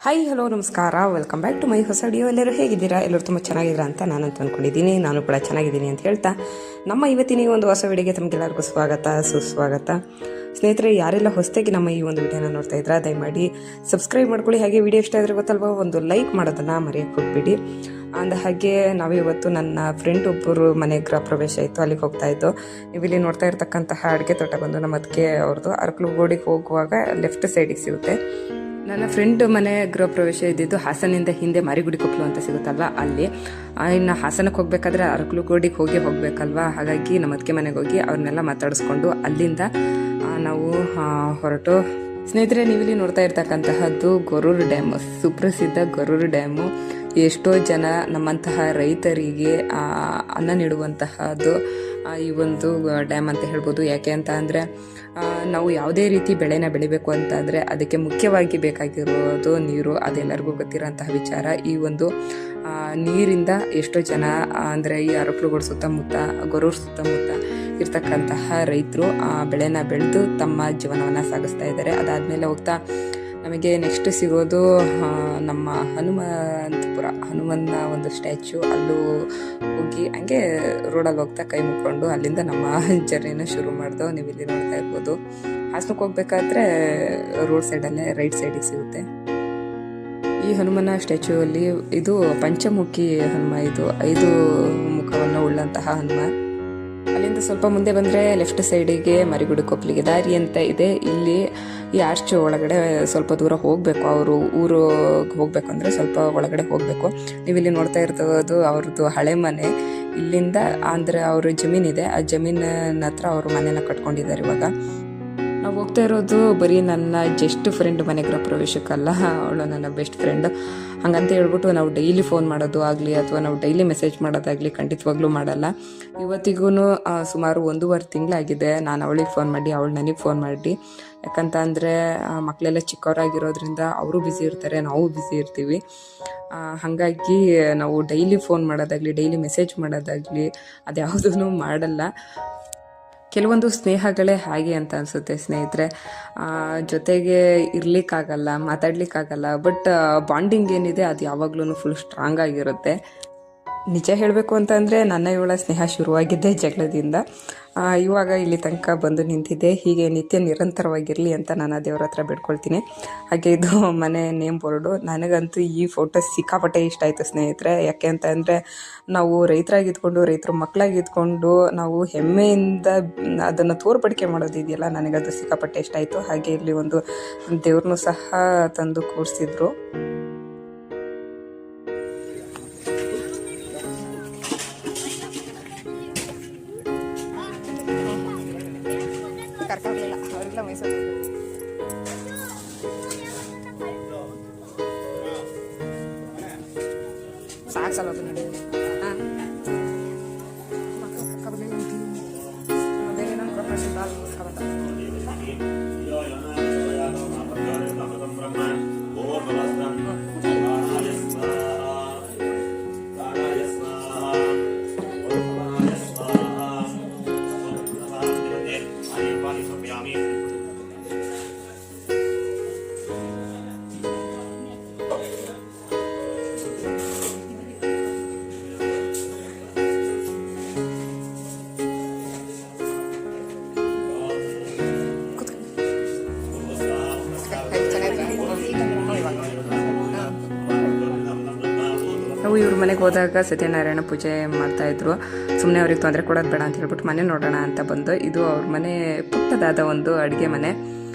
Hi hello ನಮಸ್ಕಾರ, welcome back to my ಹೊಸ video. ಎಲ್ಲರೂ ಹೇಗಿದ್ದೀರಾ? ಎಲ್ಲರೂ ತುಂಬ ಚೆನ್ನಾಗಿದ್ದೀರಾ ಅಂತ ನಾನಂತ ಅಂದ್ಕೊಂಡಿದ್ದೀನಿ. ನಾನು ಕೂಡ ಚೆನ್ನಾಗಿದ್ದೀನಿ ಅಂತ ಹೇಳ್ತಾ ನಮ್ಮ ಇವತ್ತಿನ ಈ ಒಂದು ಹೊಸ ವಿಡಿಯೋಗೆ ತಮಗೆಲ್ಲರಿಗೂ ಸ್ವಾಗತ ಸುಸ್ವಾಗತ. ಸ್ನೇಹಿತರೆ, ಯಾರೆಲ್ಲ ಹೊಸದಾಗಿ ನಮ್ಮ ಈ ಒಂದು ವಿಡಿಯೋನ ನೋಡ್ತಾ ಇದ್ರಾ ದಯಮಾಡಿ ಸಬ್ಸ್ಕ್ರೈಬ್ ಮಾಡ್ಕೊಳ್ಳಿ. ಹಾಗೆ ವಿಡಿಯೋ ಇಷ್ಟ ಆದರೆ ಗೊತ್ತಲ್ವ, ಒಂದು ಲೈಕ್ ಮಾಡೋದನ್ನು ಮರೆಯೋಕ್ಕೆ ಹೋಗ್ಬಿಡಿ. ಅಂದ ಹಾಗೆ ನಾವಿವತ್ತು ನನ್ನ ಫ್ರೆಂಡ್ ಒಬ್ಬರು ಮನೆ ಗೃಹ ಪ್ರವೇಶ ಇತ್ತು, ಅಲ್ಲಿಗೆ ಹೋಗ್ತಾ ಇದ್ದು. ನೀವು ಇಲ್ಲಿ ನೋಡ್ತಾ ಇರ್ತಕ್ಕಂತಹ ಅಡುಗೆ ತೋಟ ಬಂದು ನಮ್ಮ ಅದಕ್ಕೆ ಅವ್ರದ್ದು ಅರಕಲಗೂಡಿಗೆ ಹೋಗುವಾಗ ಲೆಫ್ಟ್ ಸೈಡಿಗೆ ಸಿಗುತ್ತೆ. ನನ್ನ ಫ್ರೆಂಡ್ ಮನೆ ಗೃಹ ಪ್ರವೇಶ ಇದ್ದಿದ್ದು ಹಾಸನಿಂದ ಹಿಂದೆ ಮಾರಿಗುಡಿ ಕೊಪ್ಪಲು ಅಂತ ಸಿಗುತ್ತಲ್ವ ಅಲ್ಲಿ. ಇನ್ನು ಹಾಸನಕ್ಕೆ ಹೋಗ್ಬೇಕಾದ್ರೆ ಅರಕಲಗೂಡಿಗೆ ಹೋಗ್ಬೇಕಲ್ವ, ಹಾಗಾಗಿ ನಮ್ಮ ಅದಕ್ಕೆ ಮನೆಗೆ ಹೋಗಿ ಅವ್ರನ್ನೆಲ್ಲ ಮಾತಾಡಿಸ್ಕೊಂಡು ಅಲ್ಲಿಂದ ನಾವು ಹೊರಟು. ಸ್ನೇಹಿತರೆ, ನೀವಿಲ್ಲಿ ನೋಡ್ತಾ ಇರ್ತಕ್ಕಂತಹದ್ದು ಗೊರೂರು ಡ್ಯಾಮ್, ಸುಪ್ರಸಿದ್ಧ ಗೊರೂರು ಡ್ಯಾಮು. ಎಷ್ಟೋ ಜನ ನಮ್ಮಂತಹ ರೈತರಿಗೆ ಅನ್ನ ನೀಡುವಂತಹದ್ದು ಈ ಒಂದು ಡ್ಯಾಮ್ ಅಂತ ಹೇಳ್ಬೋದು. ಯಾಕೆ ಅಂತ ಅಂದರೆ ನಾವು ಯಾವುದೇ ರೀತಿ ಬೆಳೆನ ಬೆಳಿಬೇಕು ಅಂತ ಅಂದರೆ ಅದಕ್ಕೆ ಮುಖ್ಯವಾಗಿ ಬೇಕಾಗಿರೋದು ನೀರು. ಅದೆಲ್ಲರಿಗೂ ಗೊತ್ತಿರೋಂತಹ ವಿಚಾರ. ಈ ಒಂದು ನೀರಿಂದ ಎಷ್ಟೋ ಜನ ಅಂದರೆ ಈ ಅರಕಲಗೂಡು ಸುತ್ತಮುತ್ತ, ಗೊರೂರು ಸುತ್ತಮುತ್ತ ಇರ್ತಕ್ಕಂತಹ ರೈತರು ಬೆಳೆನ ಬೆಳೆದು ತಮ್ಮ ಜೀವನವನ್ನು ಸಾಗಿಸ್ತಾ ಇದ್ದಾರೆ. ಅದಾದಮೇಲೆ ಹೋಗ್ತಾ ನಮಗೆ ನೆಕ್ಸ್ಟ್ ಸಿಗೋದು ನಮ್ಮ ಹನುಮನ್ನ ಒಂದು ಸ್ಟ್ಯಾಚ್ಯೂ. ಅಲ್ಲೂ ಹೋಗಿ ಹಂಗೆ ರೋಡಲ್ಲಿ ಹೋಗ್ತಾ ಕೈ ಮುಕ್ಕೊಂಡು ಅಲ್ಲಿಂದ ನಮ್ಮ ಜರ್ನಿನ ಶುರು ಮಾಡ್ದೋ. ನೀವು ಇಲ್ಲಿ ನೋಡ್ತಾ ಇರ್ಬೋದು. ಹಾಸನಕ್ಕೆ ಹೋಗ್ಬೇಕಾದ್ರೆ ರೋಡ್ ಸೈಡಲ್ಲೇ ರೈಟ್ ಸೈಡಿಗೆ ಸಿಗುತ್ತೆ ಈ ಹನುಮನ ಸ್ಟ್ಯಾಚ್ಯೂ ಅಲ್ಲಿ. ಇದು ಪಂಚಮುಖಿ ಹನುಮ, ಇದು 5 ಮುಖವನ್ನು ಉಳ್ಳಂತಹ ಹನುಮ. ಅಲ್ಲಿಂದ ಸ್ವಲ್ಪ ಮುಂದೆ ಬಂದರೆ ಲೆಫ್ಟ್ ಸೈಡಿಗೆ ಮಾರಿಗುಡಿ ಕೊಪ್ಪಲಿಗೆ ದಾರಿ ಅಂತ ಇದೆ. ಇಲ್ಲಿ ಈ ಆರ್ಚ್ ಒಳಗಡೆ ಸ್ವಲ್ಪ ದೂರ ಹೋಗಬೇಕು. ಅವರು ಊರಿಗೆ ಹೋಗಬೇಕು ಅಂದರೆ ಸ್ವಲ್ಪ ಒಳಗಡೆ ಹೋಗಬೇಕು. ನೀವಿಲ್ಲಿ ನೋಡ್ತಾ ಇರ್ಬೋದು ಅವ್ರದ್ದು ಹಳೆ ಮನೆ. ಇಲ್ಲಿಂದ ಅಂದರೆ ಅವ್ರ ಜಮೀನಿದೆ, ಆ ಜಮೀನಿನ ಹತ್ರ ಅವರು ಮನೆಯನ್ನು ಕಟ್ಕೊಂಡಿದ್ದಾರೆ. ಇವಾಗ ನಾವು ಹೋಗ್ತಾ ಇರೋದು ಬರೀ ನನ್ನ ಜಸ್ಟ್ ಫ್ರೆಂಡ್ ಮನೆ ಗೃಹ ಪ್ರವೇಶಕ್ಕಲ್ಲ, ಅವಳು ನನ್ನ ಬೆಸ್ಟ್ ಫ್ರೆಂಡ್. ಹಾಗಂತ ಹೇಳ್ಬಿಟ್ಟು ನಾವು ಡೈಲಿ ಫೋನ್ ಮಾಡೋದು ಆಗಲಿ ಅಥವಾ ನಾವು ಡೈಲಿ ಮೆಸೇಜ್ ಮಾಡೋದಾಗಲಿ ಖಂಡಿತವಾಗ್ಲೂ ಮಾಡಲ್ಲ. ಇವತ್ತಿಗೂ ಸುಮಾರು 1.5 ತಿಂಗಳಾಗಿದೆ ನಾನು ಅವಳಿಗೆ ಫೋನ್ ಮಾಡಿ, ಅವಳು ನನಗೆ ಫೋನ್ ಮಾಡಿ. ಯಾಕಂತ ಅಂದರೆ ಮಕ್ಕಳೆಲ್ಲ ಚಿಕ್ಕವರಾಗಿರೋದ್ರಿಂದ ಅವರು ಬ್ಯುಸಿ ಇರ್ತಾರೆ, ನಾವು ಬ್ಯುಸಿ ಇರ್ತೀವಿ. ಹಾಗಾಗಿ ನಾವು ಡೈಲಿ ಫೋನ್ ಮಾಡೋದಾಗಲಿ ಡೈಲಿ ಮೆಸೇಜ್ ಮಾಡೋದಾಗಲಿ ಅದ್ಯಾವುದೂ ಮಾಡಲ್ಲ. ಕೆಲವೊಂದು ಸ್ನೇಹಗಳೇ ಹಾಗೆ ಅಂತ ಅನಿಸುತ್ತೆ ಸ್ನೇಹಿತರೆ. ಜೊತೆಗೆ ಇರಲಿಕ್ಕಾಗಲ್ಲ, ಮಾತಾಡ್ಲಿಕ್ಕಾಗಲ್ಲ, ಬಟ್ ಬಾಂಡಿಂಗ್ ಏನಿದೆ ಅದು ಯಾವಾಗ್ಲೂ ಫುಲ್ ಸ್ಟ್ರಾಂಗ್ ಆಗಿರುತ್ತೆ. ನಿಜ ಹೇಳಬೇಕು ಅಂತಂದರೆ ನನ್ನ ಇವಳ ಸ್ನೇಹ ಶುರುವಾಗಿದ್ದೇ ಜಗಳದಿಂದ. ಇವಾಗ ಇಲ್ಲಿ ತನಕ ಬಂದು ನಿಂತಿದೆ. ಹೀಗೆ ನಿತ್ಯ ನಿರಂತರವಾಗಿರಲಿ ಅಂತ ನಾನು ದೇವ್ರ ಹತ್ರ ಬಿಡ್ಕೊಳ್ತೀನಿ. ಹಾಗೆ ಇದು ಮನೆ ನೇಮ್ ಬೋರ್ಡು. ನನಗಂತೂ ಈ ಫೋಟೋ ಸಿಕ್ಕಾಪಟ್ಟೆ ಇಷ್ಟ ಆಯಿತು ಸ್ನೇಹಿತರೆ. ಯಾಕೆ ಅಂತ ಅಂದರೆ ನಾವು ರೈತರಾಗಿದ್ಕೊಂಡು, ರೈತರ ಮಕ್ಕಳಾಗಿದ್ಕೊಂಡು ನಾವು ಹೆಮ್ಮೆಯಿಂದ ಅದನ್ನು ತೋರ್ಪಡಿಕೆ ಮಾಡೋದಿದೆಯಲ್ಲ, ನನಗದು ಸಿಕ್ಕಾಪಟ್ಟೆ ಇಷ್ಟ ಆಯಿತು. ಹಾಗೆ ಇಲ್ಲಿ ಒಂದು ದೇವ್ರನ್ನೂ ಸಹ ತಂದು ಕೂರಿಸಿದ್ರು. ಕರ್ಕಾಗಲಿಲ್ಲ ಅವರೆಲ್ಲ ಮೈಸೂರು ಸಾಕ್ಸಲ್ಲ ನೋಡಿ. ಹಾಂ ಬೇರೆ ನಮ್ಮ ಪ್ರೊಫೆಷನ್ ನಾವು ಇವ್ರ ಮನೆಗೆ ಹೋದಾಗ ಸತ್ಯನಾರಾಯಣ ಪೂಜೆ ಮಾಡ್ತಾಯಿದ್ರು. ಸುಮ್ಮನೆ ಅವ್ರಿಗೆ ತೊಂದರೆ ಕೊಡೋದು ಬೇಡ ಅಂತ ಹೇಳ್ಬಿಟ್ಟು ಮನೆ ನೋಡೋಣ ಅಂತ ಬಂದು. ಇದು ಅವ್ರ ಮನೆ ಪುಟ್ಟದಾದ ಒಂದು ಅಡುಗೆ ಮನೆ.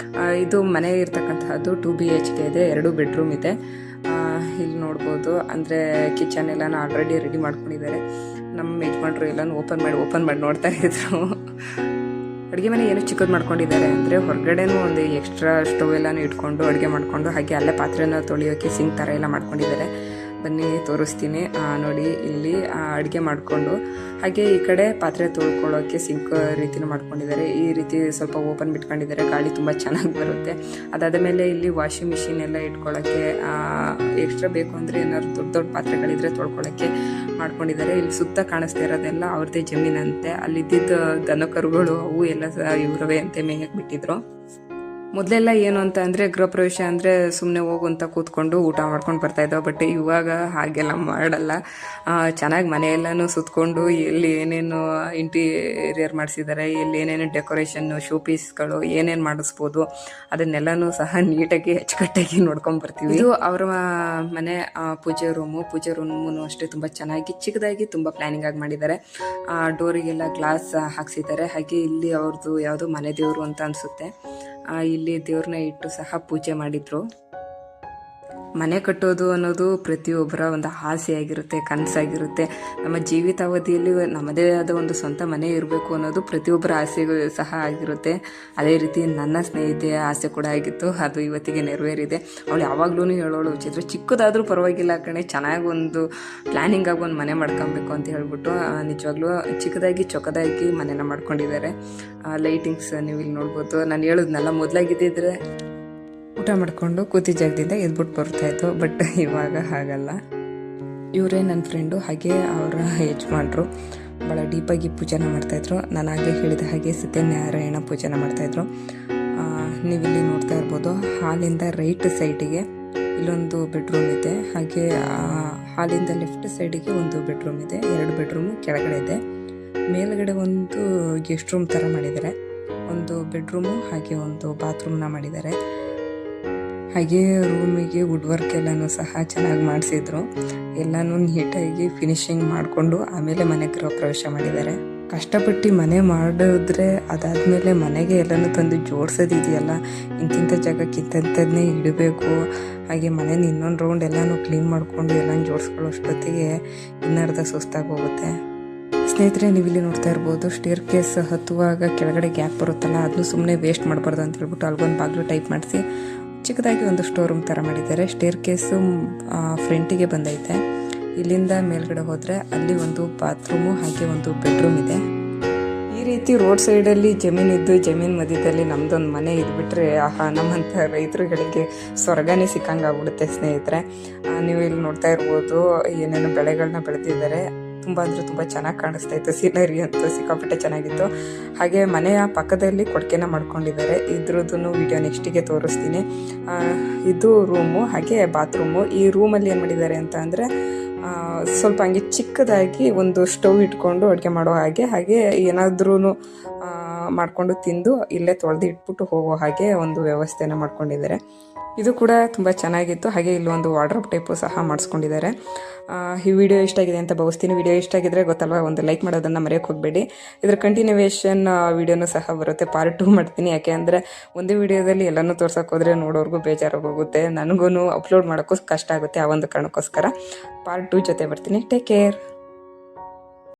ಇದು ಮನೆ ಇರ್ತಕ್ಕಂತಹದ್ದು 2 BHK ಇದೆ, 2 ಬೆಡ್ರೂಮ್ ಇದೆ. ಇಲ್ಲಿ ನೋಡ್ಬೋದು. ಅಂದರೆ ಕಿಚನ್ ಎಲ್ಲನೂ ಆಲ್ರೆಡಿ ರೆಡಿ ಮಾಡ್ಕೊಂಡಿದ್ದಾರೆ. ನಮ್ಮ ಯಜಮಾನ್ರು ಎಲ್ಲನೂ ಓಪನ್ ಮಾಡಿ ನೋಡ್ತಾ ಇದ್ರು. ಅಡುಗೆ ಮನೆ ಏನು ಚಿಕ್ಕದು ಮಾಡ್ಕೊಂಡಿದ್ದಾರೆ ಅಂದರೆ ಹೊರಗಡೆನೂ ಒಂದು ಎಕ್ಸ್ಟ್ರಾ ಸ್ಟವ್ ಎಲ್ಲನೂ ಇಟ್ಕೊಂಡು ಅಡುಗೆ ಮಾಡಿಕೊಂಡು, ಹಾಗೆ ಅಲ್ಲೇ ಪಾತ್ರೆನ ತೊಳೆಯೋಕ್ಕೆ ಸಿಂಕ್ ಥರ ಎಲ್ಲ ಮಾಡ್ಕೊಂಡಿದ್ದಾರೆ. ಬನ್ನಿ ತೋರಿಸ್ತೀನಿ ನೋಡಿ. ಇಲ್ಲಿ ಅಡುಗೆ ಮಾಡಿಕೊಂಡು ಹಾಗೆ ಈ ಕಡೆ ಪಾತ್ರೆ ತೊಳ್ಕೊಳ್ಳೋಕ್ಕೆ ಸಿಂಕ್ ರೀತಿನೂ ಮಾಡ್ಕೊಂಡಿದ್ದಾರೆ. ಈ ರೀತಿ ಸ್ವಲ್ಪ ಓಪನ್ ಬಿಟ್ಕೊಂಡಿದ್ದಾರೆ, ಗಾಳಿ ತುಂಬ ಚೆನ್ನಾಗಿ ಬರುತ್ತೆ. ಅದಾದ ಮೇಲೆ ಇಲ್ಲಿ ವಾಷಿಂಗ್ ಮಿಷಿನ್ ಎಲ್ಲ ಇಟ್ಕೊಳ್ಳೋಕ್ಕೆ ಎಕ್ಸ್ಟ್ರಾ ಬೇಕು ಅಂದರೆ ಏನಾದ್ರು ದೊಡ್ಡ ಪಾತ್ರೆಗಳಿದ್ರೆ ತೊಳ್ಕೊಳ್ಳೋಕ್ಕೆ ಮಾಡ್ಕೊಂಡಿದ್ದಾರೆ. ಇಲ್ಲಿ ಸುತ್ತ ಕಾಣಿಸ್ತಾ ಇರೋದೆಲ್ಲ ಅವ್ರದ್ದೇ ಜಮೀನಂತೆ. ಅಲ್ಲಿದ್ದಿದ್ದು ದನ ಕರುಗಳು ಅವು ಎಲ್ಲ ಇವ್ರವೇ ಅಂತೆ ಮೇಯಕ್ಕೆ ಬಿಟ್ಟಿದ್ರು. ಮೊದಲೆಲ್ಲ ಏನು ಅಂತ ಅಂದರೆ ಗೃಹ ಪ್ರವೇಶ ಅಂದರೆ ಸುಮ್ಮನೆ ಹೋಗು ಅಂತ ಕೂತ್ಕೊಂಡು ಊಟ ಮಾಡ್ಕೊಂಡು ಬರ್ತಾಯಿದ್ದೋ. ಬಟ್ ಇವಾಗ ಹಾಗೆಲ್ಲ ಮಾಡಲ್ಲ. ಚೆನ್ನಾಗಿ ಮನೆಯೆಲ್ಲನೂ ಸುತ್ತಕೊಂಡು ಎಲ್ಲಿ ಏನೇನು ಇಂಟೀರಿಯರ್ ಮಾಡಿಸಿದ್ದಾರೆ, ಎಲ್ಲಿ ಏನೇನು ಡೆಕೋರೇಷನ್ನು, ಶೋ ಪೀಸ್ಗಳು ಏನೇನು ಮಾಡಿಸ್ಬೋದು ಅದನ್ನೆಲ್ಲನೂ ಸಹ ನೀಟಾಗಿ ಅಚ್ಚುಕಟ್ಟಾಗಿ ನೋಡ್ಕೊಂಬರ್ತೀವಿ. ಇದು ಅವರ ಮನೆ ಪೂಜೆ ರೂಮು ಅಷ್ಟೇ ತುಂಬ ಚೆನ್ನಾಗಿ ಚಿಕ್ಕದಾಗಿ ತುಂಬ ಪ್ಲ್ಯಾನಿಂಗ್ ಆಗಿ ಮಾಡಿದ್ದಾರೆ. ಡೋರಿಗೆಲ್ಲ ಗ್ಲಾಸ್ ಹಾಕ್ಸಿದ್ದಾರೆ. ಹಾಗೆ ಇಲ್ಲಿ ಅವ್ರದ್ದು ಯಾವುದೋ ಮನೆ ದೇವರು ಅಂತ ಅನಿಸುತ್ತೆ. ಇಲ್ಲಿ ದೇವ್ರನ್ನ ಇಟ್ಟು ಸಹ ಪೂಜೆ ಮಾಡಿದ್ರು. ಮನೆ ಕಟ್ಟೋದು ಅನ್ನೋದು ಪ್ರತಿಯೊಬ್ಬರ ಒಂದು ಆಸೆಯಾಗಿರುತ್ತೆ, ಕನಸಾಗಿರುತ್ತೆ. ನಮ್ಮ ಜೀವಿತಾವಧಿಯಲ್ಲಿ ನಮ್ಮದೇ ಆದ ಒಂದು ಸ್ವಂತ ಮನೆ ಇರಬೇಕು ಅನ್ನೋದು ಪ್ರತಿಯೊಬ್ಬರ ಆಸೆಗೂ ಸಹ ಆಗಿರುತ್ತೆ. ಅದೇ ರೀತಿ ನನ್ನ ಸ್ನೇಹಿತೆಯ ಆಸೆ ಕೂಡ ಆಗಿತ್ತು. ಅದು ಇವತ್ತಿಗೆ ನೆರವೇರಿದೆ. ಅವಳು ಯಾವಾಗ್ಲೂ ಹೇಳೋಳು, ಚಿತ್ರ ಚಿಕ್ಕದಾದರೂ ಪರವಾಗಿಲ್ಲ ಕಣೆ, ಚೆನ್ನಾಗಿ ಒಂದು ಪ್ಲ್ಯಾನಿಂಗ್ ಆಗಿ ಒಂದು ಮನೆ ಮಾಡ್ಕೊಬೇಕು ಅಂತ ಹೇಳ್ಬಿಟ್ಟು ನಿಜವಾಗ್ಲೂ ಚಿಕ್ಕದಾಗಿ ಚೊಕ್ಕದಾಗಿ ಮನೆನ ಮಾಡ್ಕೊಂಡಿದ್ದಾರೆ. ಲೈಟಿಂಗ್ಸ್ ನೀವು ಇಲ್ಲಿ ನೋಡ್ಬೋದು. ನಾನು ಹೇಳಿದ್ನಲ್ಲ, ಮೊದಲಾಗಿದ್ದಿದ್ರೆ ಊಟ ಮಾಡಿಕೊಂಡು ಕೂತಿ ಜಾಗದಿಂದ ಎದ್ಬಿಟ್ಟು ಬರ್ತಾಯಿತ್ತು. ಬಟ್ ಇವಾಗ ಹಾಗಲ್ಲ. ಇವರೇ ನನ್ನ ಫ್ರೆಂಡು, ಹಾಗೆ ಅವರ ಯಜಮಾನ್ರು ಭಾಳ ಡೀಪಾಗಿ ಪೂಜೆನ ಮಾಡ್ತಾಯಿದ್ರು. ನಾನು ಹಾಗೆ ಹೇಳಿದ ಹಾಗೆ ಸತ್ಯನಾರಾಯಣ ಪೂಜೆನ ಮಾಡ್ತಾಯಿದ್ರು. ನೀವಿಲ್ಲಿ ನೋಡ್ತಾ ಇರ್ಬೋದು, ಹಾಲಿಂದ ರೈಟ್ ಸೈಡಿಗೆ ಇಲ್ಲೊಂದು ಬೆಡ್ರೂಮ್ ಇದೆ. ಹಾಗೆ ಹಾಲಿಂದ ಲೆಫ್ಟ್ ಸೈಡಿಗೆ ಒಂದು ಬೆಡ್ರೂಮ್ ಇದೆ. 2 ಬೆಡ್ರೂಮು ಕೆಳಗಡೆ ಇದೆ. ಮೇಲ್ಗಡೆ ಒಂದು ಗೆಸ್ಟ್ ರೂಮ್ ಥರ ಮಾಡಿದ್ದಾರೆ. ಒಂದು ಬೆಡ್ರೂಮು ಹಾಗೆ ಒಂದು ಬಾತ್ರೂಮ್ನ ಮಾಡಿದ್ದಾರೆ. ಹಾಗೆ ರೂಮಿಗೆ ವುಡ್ ವರ್ಕ್ ಎಲ್ಲನೂ ಸಹ ಚೆನ್ನಾಗಿ ಮಾಡಿಸಿದ್ರು. ಎಲ್ಲನೂ ನೀಟಾಗಿ ಫಿನಿಶಿಂಗ್ ಮಾಡಿಕೊಂಡು ಆಮೇಲೆ ಮನೆ ಗೃಹ ಪ್ರವೇಶ ಮಾಡಿದ್ದಾರೆ. ಕಷ್ಟಪಟ್ಟು ಮನೆ ಮಾಡಿದ್ರೆ ಅದಾದಮೇಲೆ ಮನೆಗೆ ಎಲ್ಲನೂ ತಂದು ಜೋಡಿಸೋದಿದೆಯಲ್ಲ, ಇಂತಿಂಥ ಜಾಗಕ್ಕೆ ಇಂಥದ್ದನ್ನೇ ಇಡಬೇಕು. ಹಾಗೆ ಮನೇನ ಇನ್ನೊಂದು ರೌಂಡ್ ಎಲ್ಲನೂ ಕ್ಲೀನ್ ಮಾಡಿಕೊಂಡು ಎಲ್ಲನೂ ಜೋಡಿಸ್ಕೊಳ್ಳೋಷ್ಟೊತ್ತಿಗೆ ಇನ್ನರ್ಧ ಸುಸ್ತಾಗಿ ಹೋಗುತ್ತೆ. ಸ್ನೇಹಿತರೆ, ನೀವು ಇಲ್ಲಿ ನೋಡ್ತಾ ಇರ್ಬೋದು, ಸ್ಟೇರ್ ಕೇಸ್ ಹತ್ತುವಾಗ ಕೆಳಗಡೆ ಗ್ಯಾಪ್ ಬರುತ್ತಲ್ಲ, ಅದನ್ನು ಸುಮ್ಮನೆ ವೇಸ್ಟ್ ಮಾಡಬಾರ್ದು ಅಂತ ಹೇಳ್ಬಿಟ್ಟು ಅಲ್ಗೊಂದು ಬಾಗಿಲು ಟೈಪ್ ಮಾಡಿಸಿ ಚಿಕ್ಕದಾಗಿ ಒಂದು ಸ್ಟೋರ್ ರೂಮ್ ಥರ ಮಾಡಿದ್ದಾರೆ. ಸ್ಟೇರ್ ಕೇಸು ಫ್ರಂಟಿಗೆ ಬಂದೈತೆ. ಇಲ್ಲಿಂದ ಮೇಲ್ಗಡೆ ಹೋದರೆ ಅಲ್ಲಿ ಒಂದು ಬಾತ್ರೂಮು ಹಾಗೆ ಒಂದು ಬೆಡ್ರೂಮ್ ಇದೆ. ಈ ರೀತಿ ರೋಡ್ ಸೈಡಲ್ಲಿ ಜಮೀನಿದ್ದು ಜಮೀನು ಮಧ್ಯದಲ್ಲಿ ನಮ್ಮದೊಂದು ಮನೆ ಇದ್ಬಿಟ್ರೆ ಆಹಾ, ನಮ್ಮಂಥ ರೈತರುಗಳಿಗೆ ಸ್ವರ್ಗನೇ ಸಿಕ್ಕಂಗೆ ಆಗ್ಬಿಡುತ್ತೆ ಸ್ನೇಹಿತರೆ. ನೀವು ಇಲ್ಲಿ ನೋಡ್ತಾ ಇರ್ಬೋದು, ಏನೇನು ಬೆಳೆಗಳನ್ನ ಬೆಳೆದಿದ್ದಾರೆ. ತುಂಬ ಅಂದರೆ ತುಂಬ ಚೆನ್ನಾಗಿ ಕಾಣಿಸ್ತಾ ಇತ್ತು. ಸೀನರಿ ಅಂತೂ ಸಿಕ್ಕಾಪಟ್ಟೆ ಚೆನ್ನಾಗಿತ್ತು. ಹಾಗೆ ಮನೆಯ ಪಕ್ಕದಲ್ಲಿ ಕೊಡ್ಕೆನ ಮಾಡ್ಕೊಂಡಿದ್ದಾರೆ. ಇದ್ರದ್ದು ವಿಡಿಯೋ ನೆಕ್ಸ್ಟಿಗೆ ತೋರಿಸ್ತೀನಿ. ಇದು ರೂಮು ಹಾಗೆ ಬಾತ್ರೂಮು. ಈ ರೂಮಲ್ಲಿ ಏನು ಮಾಡಿದ್ದಾರೆ ಅಂತ ಅಂದರೆ ಸ್ವಲ್ಪ ಹಂಗೆ ಚಿಕ್ಕದಾಗಿ ಒಂದು ಸ್ಟವ್ ಇಟ್ಕೊಂಡು ಅಡುಗೆ ಮಾಡೋ ಹಾಗೆ ಏನಾದ್ರೂ ಮಾಡಿಕೊಂಡು ತಿಂದು ಇಲ್ಲೇ ತೊಳೆದು ಇಟ್ಬಿಟ್ಟು ಹೋಗೋ ಹಾಗೆ ಒಂದು ವ್ಯವಸ್ಥೆನ ಮಾಡ್ಕೊಂಡಿದ್ದಾರೆ. ಇದು ಕೂಡ ತುಂಬ ಚೆನ್ನಾಗಿತ್ತು. ಹಾಗೆ ಇಲ್ಲೊಂದು ವಾರ್ಡ್ರೋಬ್ ಟೈಪು ಸಹ ಮಾಡಿಸ್ಕೊಂಡಿದ್ದಾರೆ. ಈ ವಿಡಿಯೋ ಇಷ್ಟ ಆಗಿದೆ ಅಂತ ಭಾವಿಸ್ತೀನಿ. ವಿಡಿಯೋ ಇಷ್ಟ ಆಗಿದ್ರೆ ಗೊತ್ತಲ್ವ, ಒಂದು ಲೈಕ್ ಮಾಡೋದನ್ನು ಮರೆಯೋಕ್ಕೆ ಹೋಗಬೇಡಿ. ಇದರ ಕಂಟಿನ್ಯೂವೇಷನ್ ವಿಡಿಯೋನೂ ಸಹ ಬರುತ್ತೆ, ಪಾರ್ಟ್ 2 ಮಾಡ್ತೀನಿ. ಯಾಕೆ ಅಂದರೆ ಒಂದೇ ವಿಡಿಯೋದಲ್ಲಿ ಎಲ್ಲನೂ ತೋರ್ಸೋಕೆ ಹೋದರೆ ನೋಡೋರ್ಗೂ ಬೇಜಾರಾಗೋಗುತ್ತೆ, ನನಗೂ ಅಪ್ಲೋಡ್ ಮಾಡೋಕ್ಕೂ ಕಷ್ಟ ಆಗುತ್ತೆ. ಆ ಒಂದು ಕಾರಣಕ್ಕೋಸ್ಕರ ಪಾರ್ಟ್ 2 ಜೊತೆ ಬರ್ತೀನಿ. Take care.